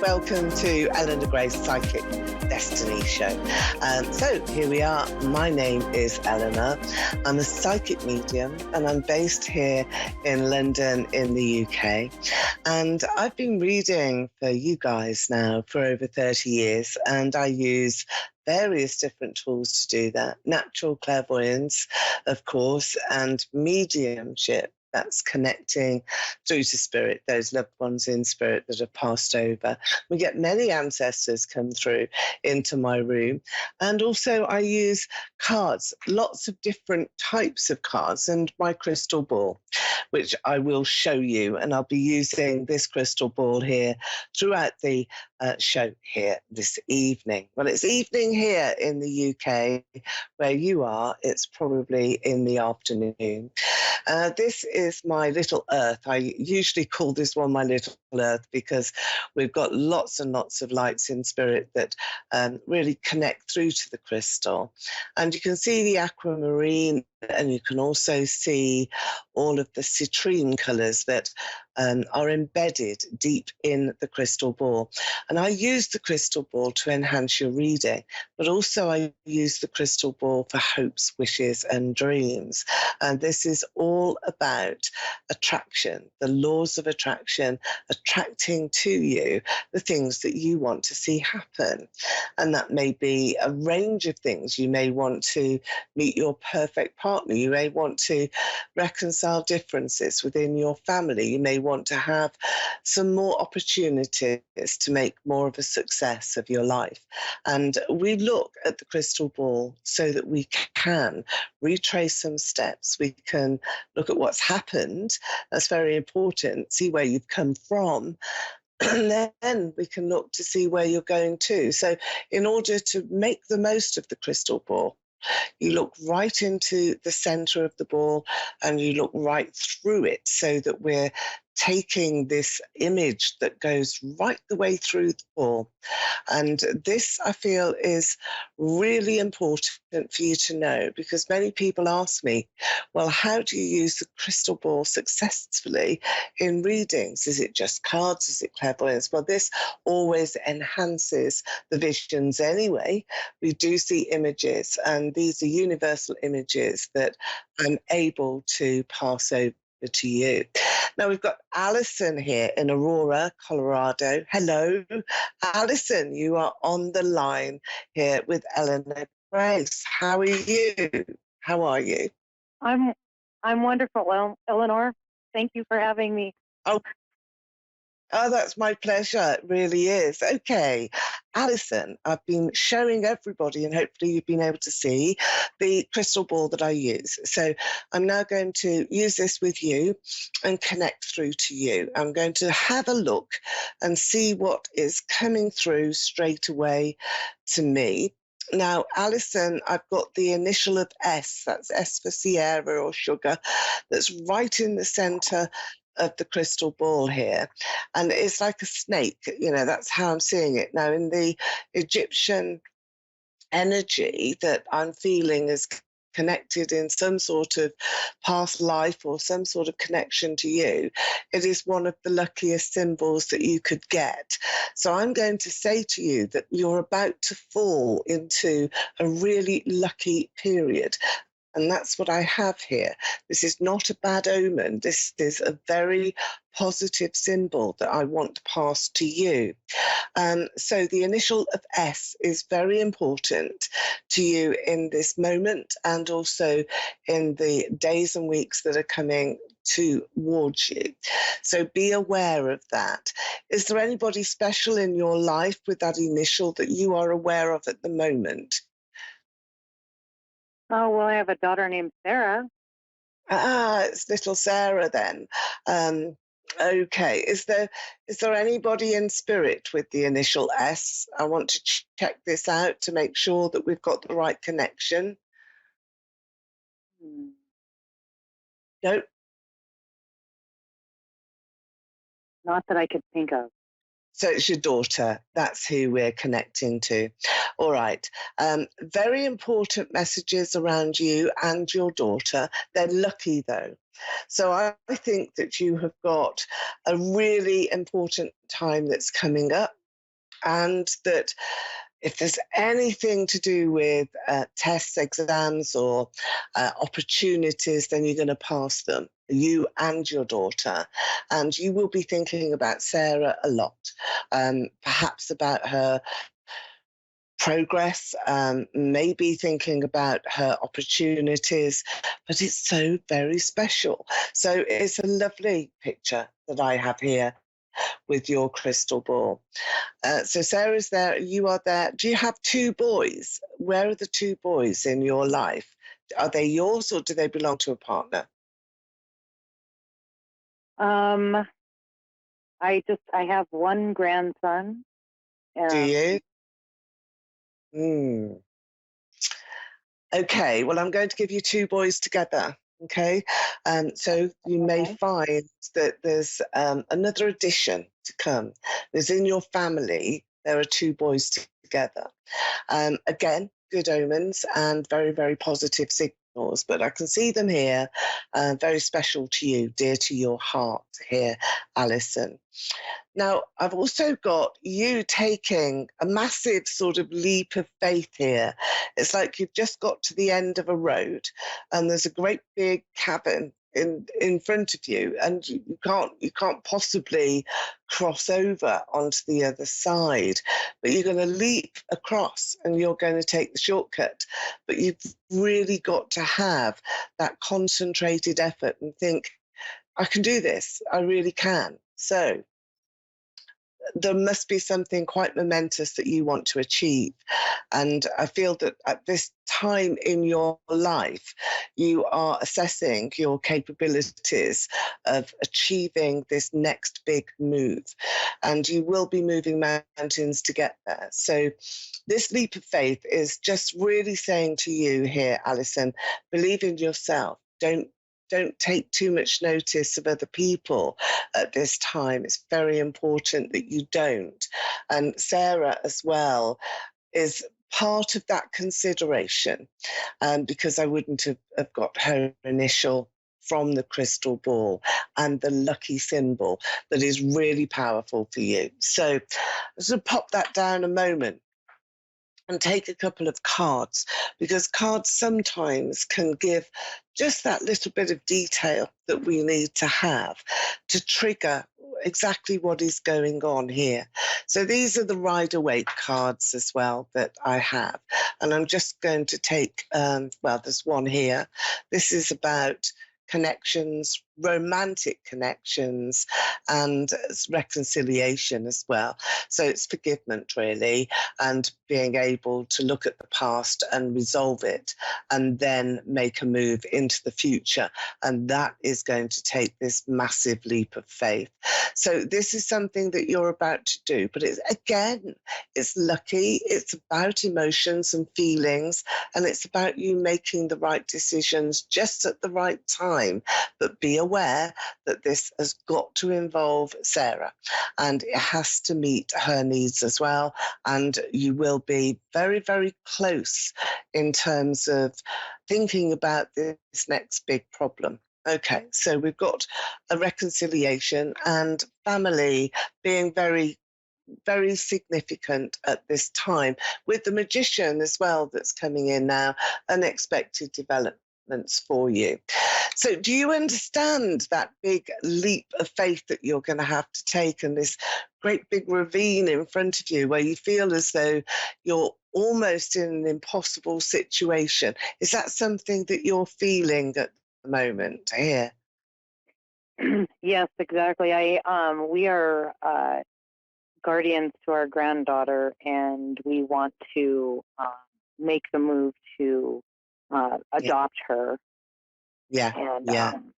Welcome to Eleanor Gray's Psychic Destiny Show. So here we are. My name is Eleanor. I'm a psychic medium and I'm based here in London in the UK. And I've been reading for you guys now for over 30 years, and I use various different tools to do that. Natural clairvoyance, of course, and mediumship. That's connecting through to spirit, those loved ones in spirit that have passed over. We get many ancestors come through into my room. And also I use cards, lots of different types of cards, and my crystal ball, which I will show you. And I'll be using this crystal ball here throughout the show here this evening. Well, it's evening here in the UK. Where you are, it's probably in the afternoon. This is my little earth. I usually call this one my little earth because we've got lots and lots of lights in spirit that really connect through to the crystal. And you can see the aquamarine, and you can also see all of the citrine colours that are embedded deep in the crystal ball. And I use the crystal ball to enhance your reading, but also I use the crystal ball for hopes, wishes and dreams. And this is all about attraction, the laws of attraction, attracting to you the things that you want to see happen. And that may be a range of things. You may want to meet your perfect partner. You may want to reconcile differences within your family. You may want to have some more opportunities to make more of a success of your life. And we look at the crystal ball so that we can retrace some steps. We can look at what's happened. That's very important. See where you've come from. And then we can look to see where you're going to. So in order to make the most of the crystal ball, you look right into the center of the ball and you look right through it so that we're taking this image that goes right the way through the ball. And this, I feel, is really important for you to know, because many people ask me, well, how do you use the crystal ball successfully in readings? Is it just cards? Is it clairvoyance? Well, this always enhances the visions anyway. We do see images, and these are universal images that I'm able to pass over to you. Now we've got Alison here in Aurora, Colorado. Hello, Alison, you are on the line here with Eleanor Grace. How are you? How are you? I'm wonderful, Eleanor. Thank you for having me. Oh, that's my pleasure. It really is. Okay, Alison, I've been showing everybody, and hopefully you've been able to see the crystal ball that I use. So I'm now going to use this with you and connect through to you. I'm going to have a look and see what is coming through straight away to me. Now, Alison, I've got the initial of S, that's S for Sierra or sugar, that's right in the center of the crystal ball here. And it's like a snake, you know, that's how I'm seeing it. Now, in the Egyptian energy that I'm feeling is connected in some sort of past life or some sort of connection to you, it is one of the luckiest symbols that you could get. So I'm going to say to you that you're about to fall into a really lucky period. And that's what I have here. This is not a bad omen. This is a very positive symbol that I want to pass to you. So the initial of S is very important to you in this moment, and also in the days and weeks that are coming towards you. So be aware of that. Is there anybody special in your life with that initial that you are aware of at the moment? Oh, well, I have a daughter named Sarah. Ah, it's little Sarah then. Okay. Is there anybody in spirit with the initial S? I want to check this out to make sure that we've got the right connection. Nope. Not that I could think of. So it's your daughter. That's who we're connecting to. All right. Very important messages around you and your daughter. They're lucky, though. So I think that you have got a really important time that's coming up. And that if there's anything to do with tests, exams, or opportunities, then you're going to pass them, you and your daughter. And you will be thinking about Sarah a lot, perhaps about her progress, maybe thinking about her opportunities, but it's so very special. So it's a lovely picture that I have here with your crystal ball. So Sarah's there, you are there. Do you have two boys? Where are the two boys in your life? Are they yours or do they belong to a partner? I have one grandson. Do you? Okay, well, I'm going to give you two boys together. Okay, so you may find that there's another addition to come. There's in your family, there are two boys together. Again, good omens and very, very positive signals, but I can see them here, very special to you, dear to your heart here, Alison. Now, I've also got you taking a massive sort of leap of faith here. It's like you've just got to the end of a road and there's a great big cavern in front of you, and you can't possibly cross over onto the other side, but you're going to leap across and you're going to take the shortcut. But you've really got to have that concentrated effort and think, I can do this, I really can. So there must be something quite momentous that you want to achieve. And I feel that at this time in your life, you are assessing your capabilities of achieving this next big move. And you will be moving mountains to get there. So this leap of faith is just really saying to you here, Alison, believe in yourself. Don't take too much notice of other people at this time. It's very important that you don't. And Sarah as well is part of that consideration, because I wouldn't have got her initial from the crystal ball and the lucky symbol that is really powerful for you. So I'm just going to pop that down a moment and take a couple of cards, because cards sometimes can give just that little bit of detail that we need to have to trigger exactly what is going on here. So these are the Rider-Waite cards as well that I have. And I'm just going to take, well, there's one here. This is about connections, romantic connections, and reconciliation as well. So it's forgiveness, really, and being able to look at the past and resolve it and then make a move into the future. And that is going to take this massive leap of faith. So this is something that you're about to do, but it's lucky, it's about emotions and feelings, and it's about you making the right decisions just at the right time. But be aware that this has got to involve Sarah, and it has to meet her needs as well. And you will be very, very close in terms of thinking about this next big problem. Okay, so we've got a reconciliation and family being very, very significant at this time, with the Magician as well that's coming in now, unexpected developments for you. So do you understand that big leap of faith that you're going to have to take, and this great big ravine in front of you where you feel as though you're almost in an impossible situation? Is that something that you're feeling at the moment here? Yes, exactly. We are guardians to our granddaughter, and we want to make the move to adopt her. Yeah, And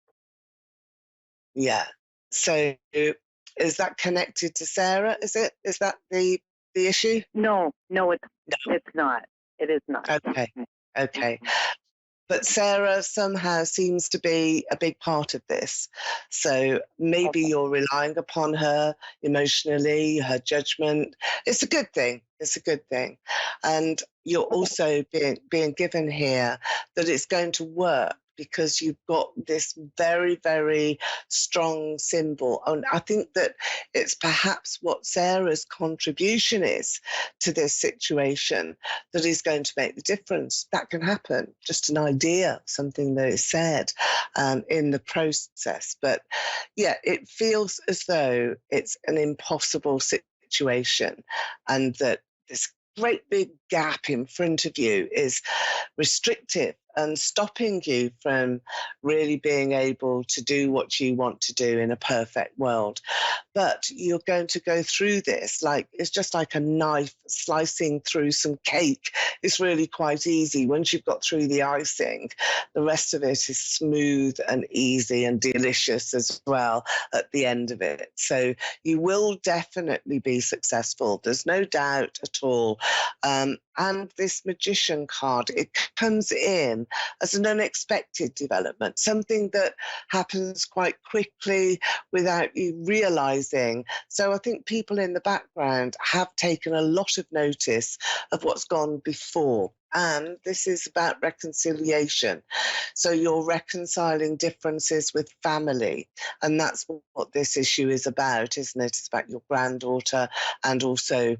yeah. So is that connected to Sarah? Is that the issue? No, it's No. not. It is not. Okay. But Sarah somehow seems to be a big part of this. So maybe you're relying upon her emotionally, her judgment. It's a good thing. It's a good thing. And you're also being given here that it's going to work, because you've got this very, very strong symbol. And I think that it's perhaps what Sarah's contribution is to this situation that is going to make the difference. That can happen, just an idea, something that is said in the process. But yeah, it feels as though it's an impossible situation, and that this great big gap in front of you is restrictive and stopping you from really being able to do what you want to do in a perfect world. But you're going to go through this like it's just like a knife slicing through some cake. It's really quite easy. Once you've got through the icing, the rest of it is smooth and easy and delicious as well at the end of it. So you will definitely be successful. There's no doubt at all. And this magician card, it comes in as an unexpected development, something that happens quite quickly without you realizing. So I think people in the background have taken a lot of notice of what's gone before. And this is about reconciliation. So you're reconciling differences with family. And that's what this issue is about, isn't it? It's about your granddaughter and also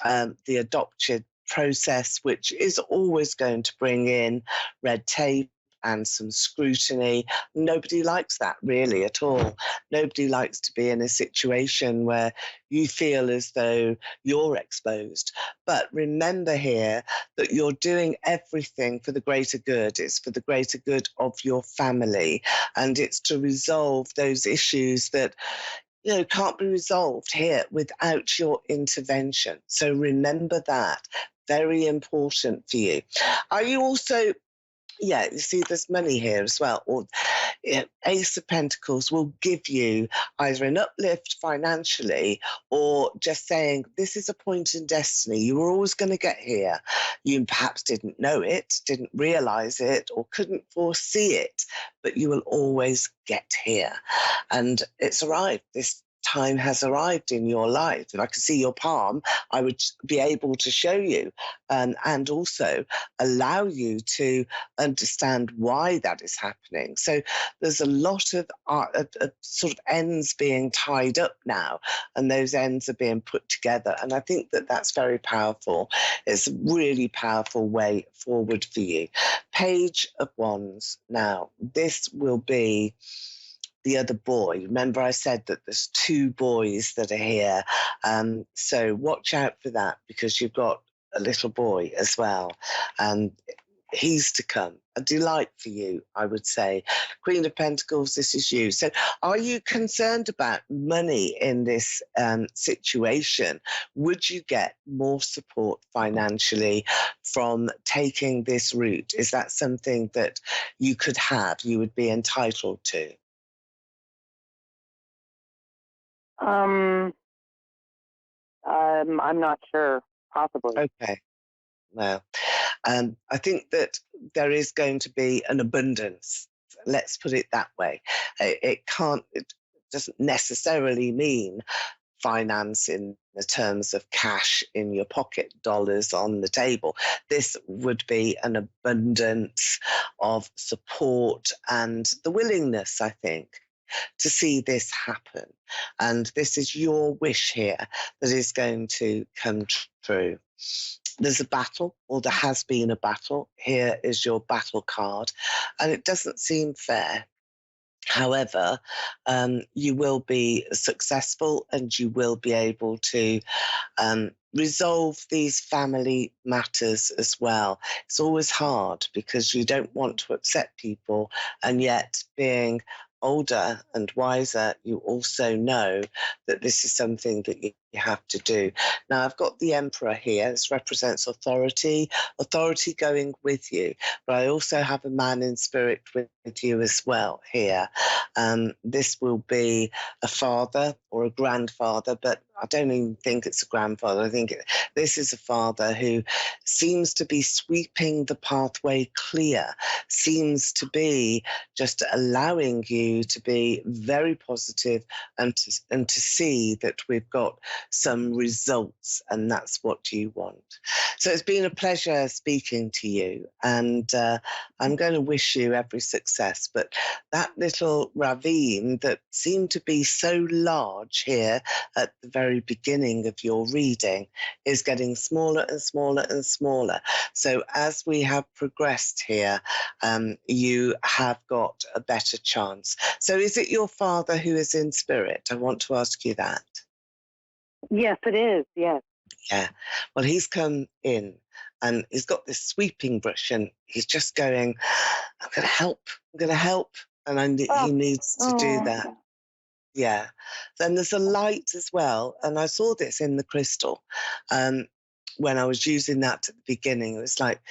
the adoption process, which is always going to bring in red tape and some scrutiny. Nobody likes that really at all. Nobody likes to be in a situation where you feel as though you're exposed. But remember here that you're doing everything for the greater good. It's for the greater good of your family, and it's to resolve those issues that can't be resolved here without your intervention. So remember that. Very important for you. Are you also, you see there's money here as well. Or Ace of Pentacles will give you either an uplift financially or just saying, this is a point in destiny. You were always going to get here. You perhaps didn't know it, didn't realize it, or couldn't foresee it, but you will always get here. And it's arrived. This time has arrived in your life. If I could see your palm, I would be able to show you and also allow you to understand why that is happening. So there's a lot of sort of ends being tied up now, and those ends are being put together. And I think that that's very powerful. It's a really powerful way forward for you. Page of Wands. Now, this will be the other boy. Remember I said that there's two boys that are here. So watch out for that, because you've got a little boy as well. And he's to come. A delight for you, I would say. Queen of Pentacles, this is you. So are you concerned about money in this situation? Would you get more support financially from taking this route? Is that something that you could have, you would be entitled to? I'm not sure. Possibly. Okay. Well, I think that there is going to be an abundance. Let's put it that way. It doesn't necessarily mean finance in the terms of cash in your pocket, dollars on the table. This would be an abundance of support and the willingness, I think, to see this happen. And this is your wish here that is going to come true. There's a battle, or there has been a battle. Here is your battle card, and it doesn't seem fair. However, you will be successful, and you will be able to resolve these family matters as well. It's always hard because you don't want to upset people, and yet being older and wiser, you also know that this is something that you have to do. Now, I've got the Emperor here. This represents authority going with you. But I also have a man in spirit with you as well here. This will be a father or a grandfather, but I don't even think it's a grandfather. I think this is a father who seems to be sweeping the pathway clear, seems to be just allowing you to be very positive and to see that we've got some results, and that's what you want. So it's been a pleasure speaking to you, and I'm going to wish you every success. But that little ravine that seemed to be so large here at the very beginning of your reading is getting smaller and smaller and smaller. So as we have progressed here, you have got a better chance. So is it your father who is in spirit? I want to ask you that. Yes, it is. Yes. Yeah. Well, he's come in and he's got this sweeping brush and he's just going, I'm going to help. I'm going to help. And he needs to do that. Yeah. Then there's a light as well. And I saw this in the crystal when I was using that at the beginning. It was like,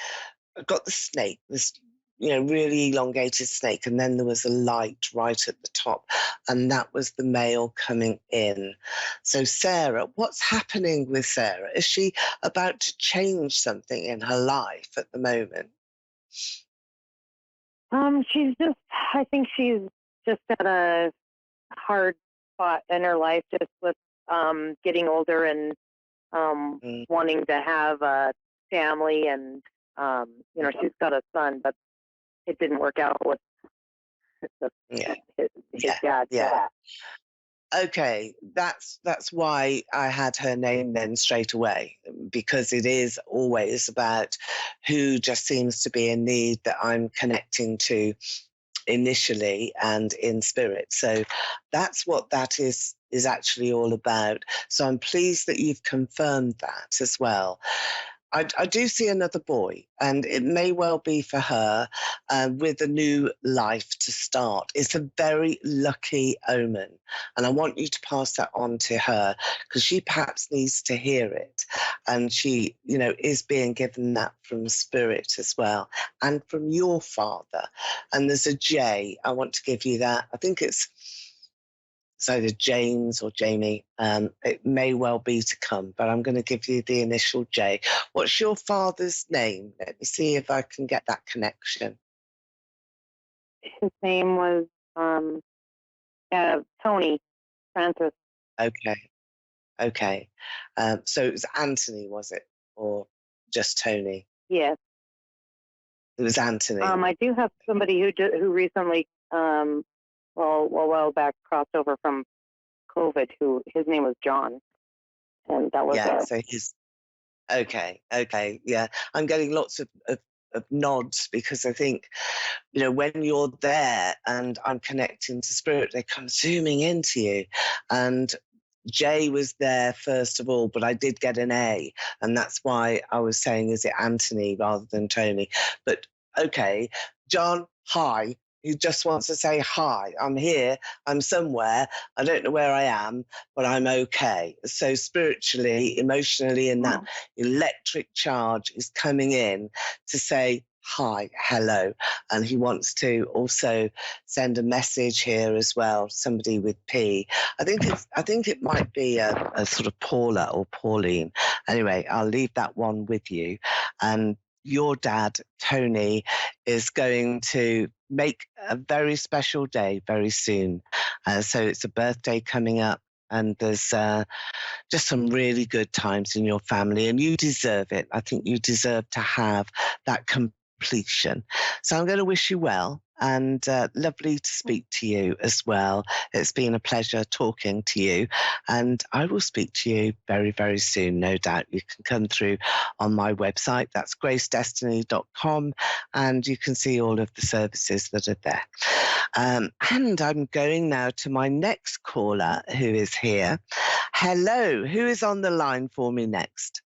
I've got the snake, this really elongated snake, and then there was a light right at the top, and that was the male coming in. So Sarah, what's happening with Sarah? Is she about to change something in her life at the moment? I think she's just at a hard spot in her life, just with getting older and wanting to have a family, and she's got a son, but it didn't work out with his dad. Yeah. Okay, that's why I had her name then straight away, because it is always about who just seems to be in need that I'm connecting to initially and in spirit. So that's what that is actually all about. So I'm pleased that you've confirmed that as well. I do see another boy, and it may well be for her with a new life to start. It's a very lucky omen, and I want you to pass that on to her, because she perhaps needs to hear it, and she, is being given that from spirit as well, and from your father. And there's a J. I want to give you that. I think it's either James or Jamie. It may well be to come, but I'm going to give you the initial J. What's your father's name? Let me see if I can get that connection. His name was Tony Francis. Okay. So it was Anthony, was it? Or just Tony? Yes. It was Anthony. I do have somebody who recently, a while back, crossed over from COVID, who his name was John. And that was so he's okay, yeah. I'm getting lots of nods, because I think, when you're there and I'm connecting to spirit, they come zooming into you. And Jay was there first of all, but I did get an A, and that's why I was saying, is it Anthony rather than Tony? But okay, John, hi. He just wants to say, hi, I'm here, I'm somewhere, I don't know where I am, but I'm okay. So spiritually, emotionally, and that electric charge is coming in to say, hi, hello. And he wants to also send a message here as well, somebody with P. I think it might be a sort of Paula or Pauline. Anyway, I'll leave that one with you. And your dad, Tony, is going to make a very special day very soon. So it's a birthday coming up, and there's just some really good times in your family, and you deserve it. I think you deserve to have that completion. So I'm going to wish you well, and lovely to speak to you as well. It's been a pleasure talking to you, and I will speak to you very, very soon, no doubt. You can come through on my website, that's gracedestiny.com, and you can see all of the services that are there. And I'm going now to my next caller who is here. Hello, who is on the line for me next?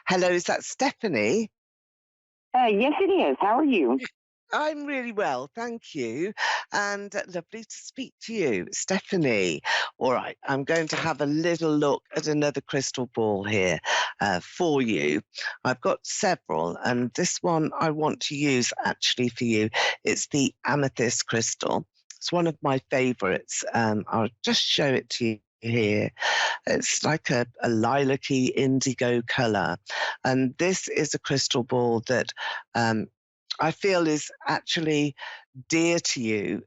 Hello, is that Stephanie? Yes, it is. How are you? I'm really well, thank you. And lovely to speak to you, Stephanie. All right, I'm going to have a little look at another crystal ball here for you. I've got several, and this one I want to use actually for you. It's the Amethyst Crystal. It's one of my favorites. I'll just show it to you here. It's like a lilac-y indigo colour. And this is a crystal ball that I feel is actually dear to you,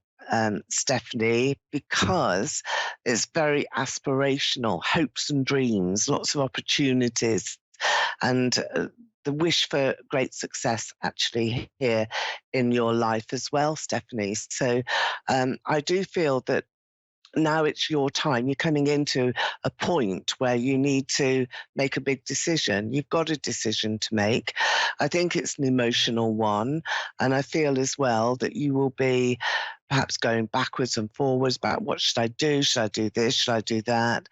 Stephanie, because it's very aspirational, hopes and dreams, lots of opportunities, and the wish for great success actually here in your life as well, Stephanie. So I do feel that now it's your time. You're coming into a point where you need to make a big decision. You've got a decision to make. I think it's an emotional one. And I feel as well that you will be perhaps going backwards and forwards about what should I do? Should I do this? Should I do that?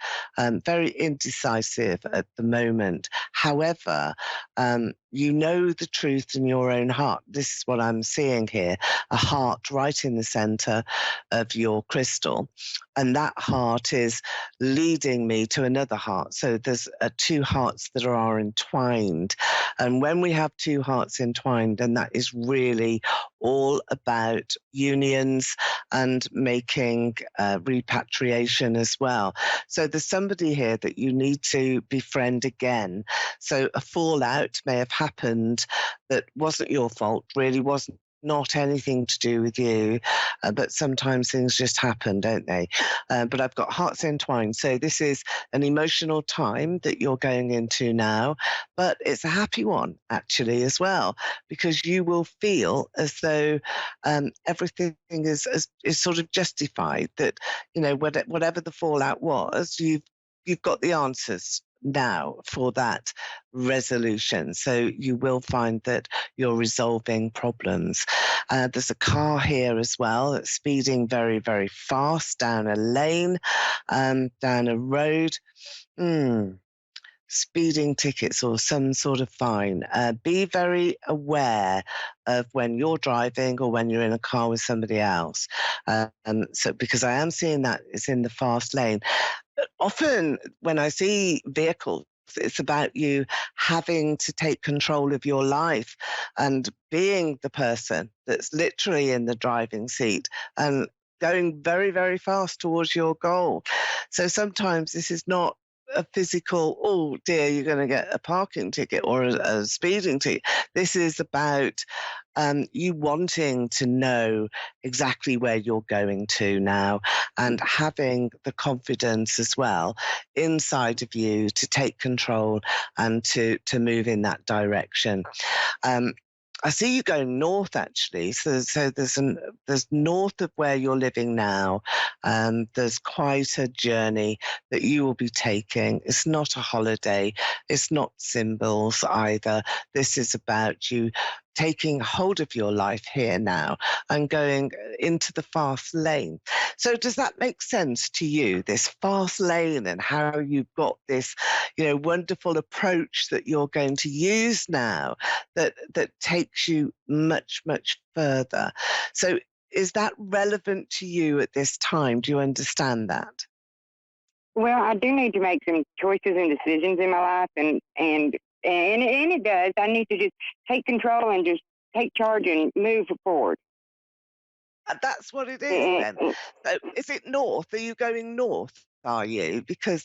Very indecisive at the moment. However, you know the truth in your own heart. This is what I'm seeing here, a heart right in the center of your crystal. And that heart is leading me to another heart. So there's two hearts that are entwined. And when we have two hearts entwined, then that is really all about unions and making repatriation as well. So there's somebody here that you need to befriend again. So a fallout may have happened that wasn't your fault, really wasn't, not anything to do with you, but sometimes things just happen, don't they? But I've got hearts entwined. So this is an emotional time that you're going into now, but it's a happy one actually as well, because you will feel as though everything is sort of justified, that, you know, whatever the fallout was, you've got the answers now for that resolution. So you will find that you're resolving problems. There's a car here as well that's speeding very, very fast down a lane, down a road. Speeding tickets or some sort of fine. Be very aware of when you're driving or when you're in a car with somebody else. So because I am seeing that it's in the fast lane. Often when I see vehicles, it's about you having to take control of your life and being the person that's literally in the driving seat and going very, very fast towards your goal. So sometimes this is not a physical, oh dear, you're going to get a parking ticket or a speeding ticket. This is about you wanting to know exactly where you're going to now, and having the confidence as well inside of you to take control and to move in that direction. I see you going north actually. So there's north of where you're living now. There's quite a journey that you will be taking. It's not a holiday. It's not symbols either. This is about you taking hold of your life here now and going into the fast lane. So does that make sense to you, this fast lane, and how you've got this, you know, wonderful approach that you're going to use now that takes you much, much further? So is that relevant to you at this time? Do you understand that? Well, I do need to make some choices and decisions in my life, and it does. I need to just take control and just take charge and move forward. That's what it is then. So is it north? Are you going north? Are you? Because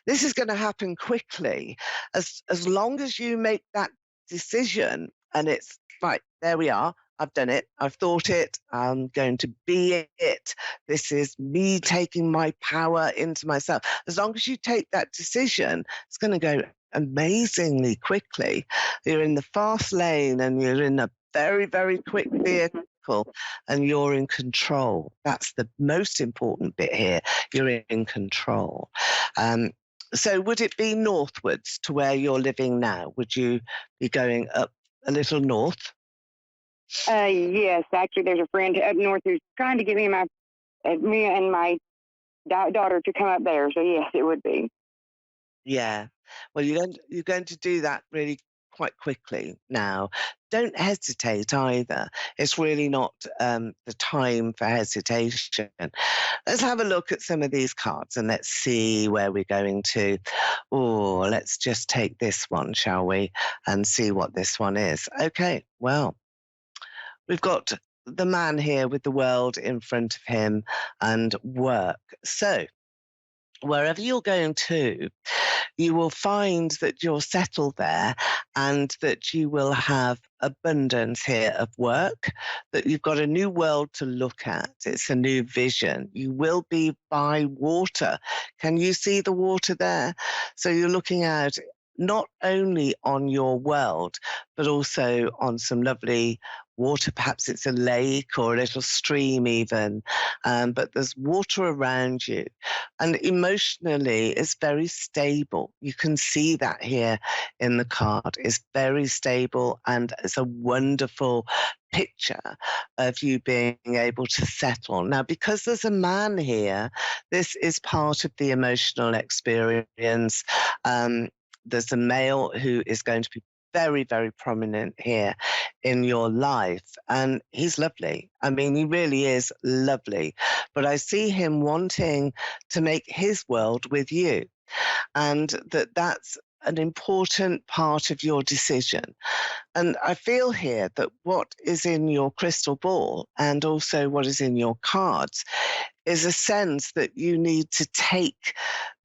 this is going to happen quickly. As long as you make that decision and it's right, there we are. I've done it. I've thought it. I'm going to be it. This is me taking my power into myself. As long as you take that decision, it's going to go amazingly quickly. You're in the fast lane and you're in a very, very quick vehicle and you're in control. That's the most important bit here. You're in control. So would it be northwards to where you're living now? Would you be going up a little north? Yes, actually, there's a friend up north who's trying to get me and my daughter to come up there. So yes, it would be. Yeah. Well, you're going to do that really quite quickly now. Don't hesitate either. It's really not the time for hesitation. Let's have a look at some of these cards and let's see where we're going to. Oh, let's just take this one, shall we? And see what this one is. Okay, well, we've got the man here with the world in front of him and work. So wherever you're going to, you will find that you're settled there and that you will have abundance here of work, that you've got a new world to look at. It's a new vision. You will be by water. Can you see the water there? So you're looking out not only on your world, but also on some lovely water. Perhaps it's a lake or a little stream even, but there's water around you. And emotionally, it's very stable. You can see that here in the card. It's very stable, and it's a wonderful picture of you being able to settle. Now, because there's a man here, this is part of the emotional experience. There's a male who is going to be very, very prominent here in your life. And he's lovely. I mean, he really is lovely. But I see him wanting to make his world with you. And that's an important part of your decision. And I feel here that what is in your crystal ball and also what is in your cards is a sense that you need to take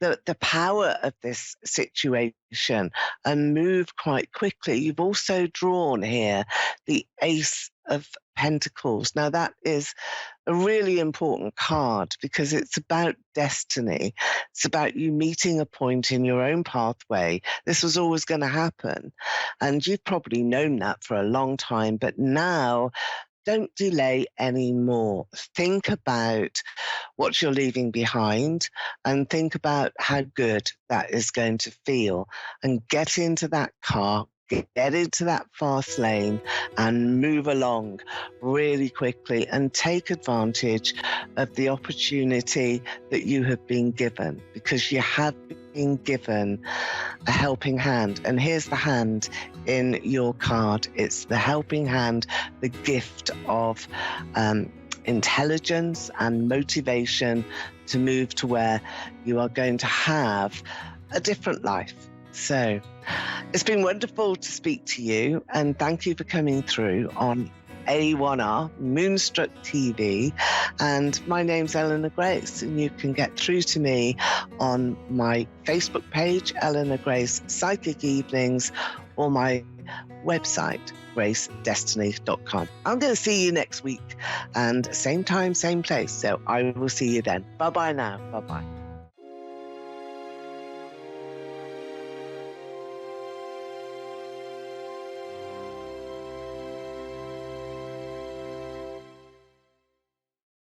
the power of this situation and move quite quickly. You've also drawn here the Ace of Pentacles. Now, that is a really important card because it's about destiny. It's about you meeting a point in your own pathway. This was always going to happen. And you've probably known that for a long time, but now don't delay anymore. Think about what you're leaving behind and think about how good that is going to feel, and get into that car, get into that fast lane and move along really quickly and take advantage of the opportunity that you have been given, because you have been given a helping hand. And here's the hand in your card. It's the helping hand, the gift of intelligence and motivation to move to where you are going to have a different life. So it's been wonderful to speak to you, and thank you for coming through on A1R Moonstruck TV. And my name's Eleanor Grace, and you can get through to me on my Facebook page, Eleanor Grace Psychic Evenings, or my website, gracedestiny.com. I'm going to see you next week, and same time, same place. So I will see you then. Bye-bye now. Bye-bye.